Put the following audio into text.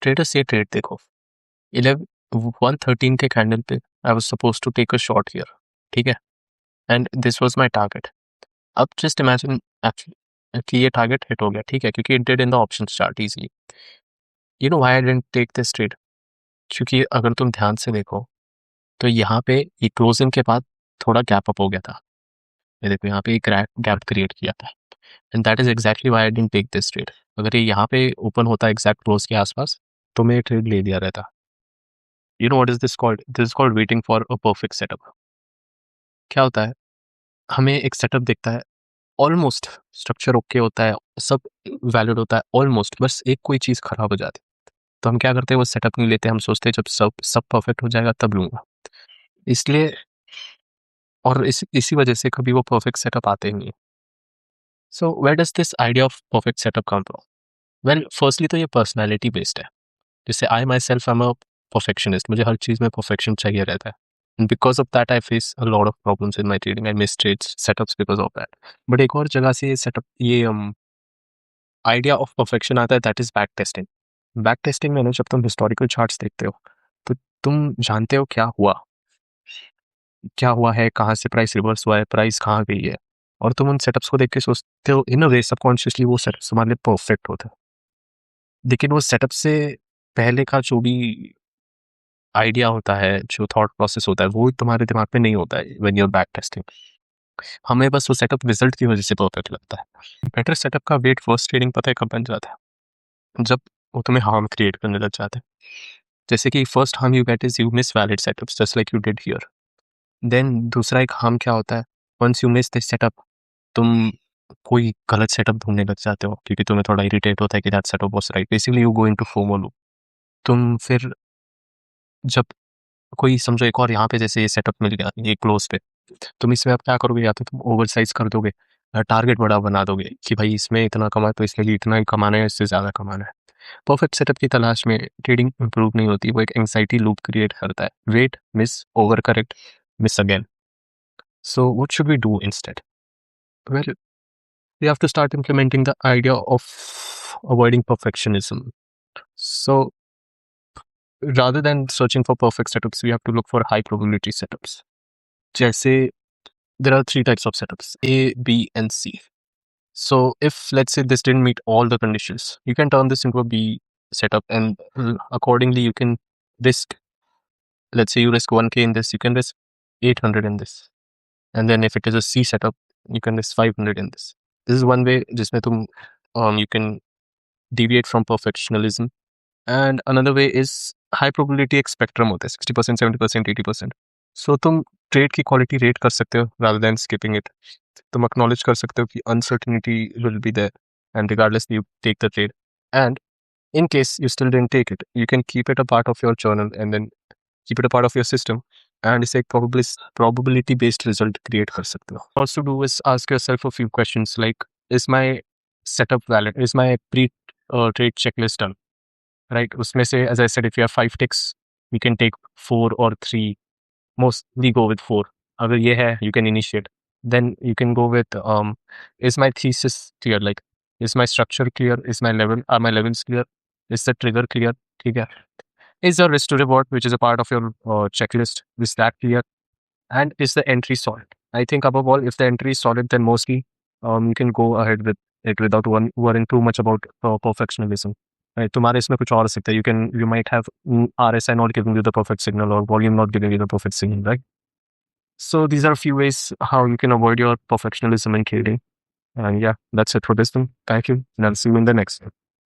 Trader से trade देखो, 113 के कैंडल पे I was suppose to take a shot here, ठीक है, and this was my target. अब जस्ट इमेजिन एक्चुअली कि ये टारगेट हिट हो गया, ठीक है, क्योंकि it did in the option chart easily. You know why I didn't take this trade? क्योंकि अगर तुम ध्यान से देखो तो यहाँ पे ये क्लोजिंग के बाद थोड़ा गैप अप हो गया था। ये देखो यहाँ पे एक गैप क्रिएट किया था, and that is exactly why I didn't take this trade. अगर ये यहाँ पे ओपन होता एग्जैक्ट क्लोज के आसपास तो मैं ट्रेड ले लिया रहता। You know what is this called? This is called waiting for a perfect setup. क्या होता है, हमें एक सेटअप दिखता है, ऑलमोस्ट स्ट्रक्चर ओके होता है, सब वैलिड होता है ऑलमोस्ट, बस एक कोई चीज़ खराब हो जाती है। तो हम क्या करते हैं, वो सेटअप नहीं लेते, हम सोचते हैं जब सब सब परफेक्ट हो जाएगा तब लूँगा। इसलिए और इसी वजह से कभी वो परफेक्ट सेटअप आते ही नहीं है। So where does this idea of perfect setup come from? Well, firstly तो ये पर्सनैलिटी बेस्ड है। जैसे I myself I am a perfectionist, मुझे हर चीज़ में परफेक्शन चाहिए रहता है, and because of that I face a lot of problems in my trading, I miss trades setups because of that. But एक और जगह से ये सेटअप, ये आइडिया ऑफ परफेक्शन आता है, that is back testing. Back testing में ना, जब तुम हिस्टोरिकल चार्ट्स देखते हो तो तुम जानते हो क्या हुआ है, कहाँ से प्राइस रिवर्स हुआ है, प्राइस कहाँ गई है, और तुम उन सेटअप्स को देख के सोचते हो इन अ वे सबकॉन्शियसली वो सेटअप्स हमारे लिए परफेक्ट होता है। लेकिन वो सेटअप से पहले का जो भी आइडिया होता है, जो थॉट प्रोसेस होता है, वो तुम्हारे दिमाग में नहीं होता है when you are back testing. हमें बस वो सेटअप रिजल्ट की वजह से परफेक्ट लगता है। बेटर सेटअप का वेट फर्स्ट ट्रेडिंग पता है कब बन जाता है? जब वो तुम्हें हार्म क्रिएट करने लग जाता है। जैसे कि first harm you get is you miss valid setups just like you did here. Then दूसरा एक हार्म क्या होता है, once you miss this setup, तुम कोई गलत सेटअप ढूंढने लग जाते हो क्योंकि तुम्हें थोड़ा इरिटेट होता है कि that setup was right. Basically you go into FOMO loop. तुम फिर जब कोई समझो एक और यहाँ पे जैसे ये सेटअप मिल गया ये क्लोज पे, तुम इसमें अब क्या करोगे, या तो तुम ओवर साइज कर दोगे, टारगेट बड़ा बना दोगे कि भाई इसमें इतना कमा तो इसके लिए इतना ही कमाना है, इससे ज़्यादा कमाना है। परफेक्ट सेटअप की तलाश में ट्रेडिंग इंप्रूव नहीं होती, वो एक एंग्जाइटी लूप क्रिएट करता है, wait, miss, over correct, miss again. So what should we do instead? Well, we have to start implementing the idea of avoiding perfectionism. So rather than searching for perfect setups, we have to look for high probability setups. Jaise, there are three types of setups: A, B, and C. So if let's say this didn't meet all the conditions, you can turn this into a B setup, and accordingly you can risk. Let's say you risk 1K in this, you can risk 800 in this, and then if it is a C setup, you can risk 500 in this. This is one way जिसमें तुम you can deviate from perfectionism. And another way is high probability एक spectrum होता है, 60%, 70%, 80%. So तुम trade की quality rate कर सकते हो rather than skipping it. तुम acknowledge कर सकते हो कि uncertainty will be there, and regardless you take the trade. And in case you still didn't take it, you can keep it a part of your journal and then keep it a part of your system, and इसे एक probability based result create कर सकते हो. Also do is ask yourself a few questions like, is my setup valid? Is my pre-trade checklist done? Right? उसमें से, as I said, if you have 5 ticks, you can take 4 or 3. Mostly go with 4. अगर ये है, you can initiate. Then you can go with, is my thesis clear? Like, is my structure clear? Are my levels clear? Is the trigger clear? ठीक है. Is the risk to reward, which is a part of your checklist, is that clear? And is the entry solid? I think above all, if the entry is solid, then mostly you can go ahead with it without worrying too much about perfectionism. Right? तुम्हारे इसमें कुछ और हो सकता है. You might have RSI not giving you the perfect signal or volume not giving you the perfect signal, right? So these are a few ways how you can avoid your perfectionism in trading. And yeah, that's it for this one. Thank you, and I'll see you in the next one.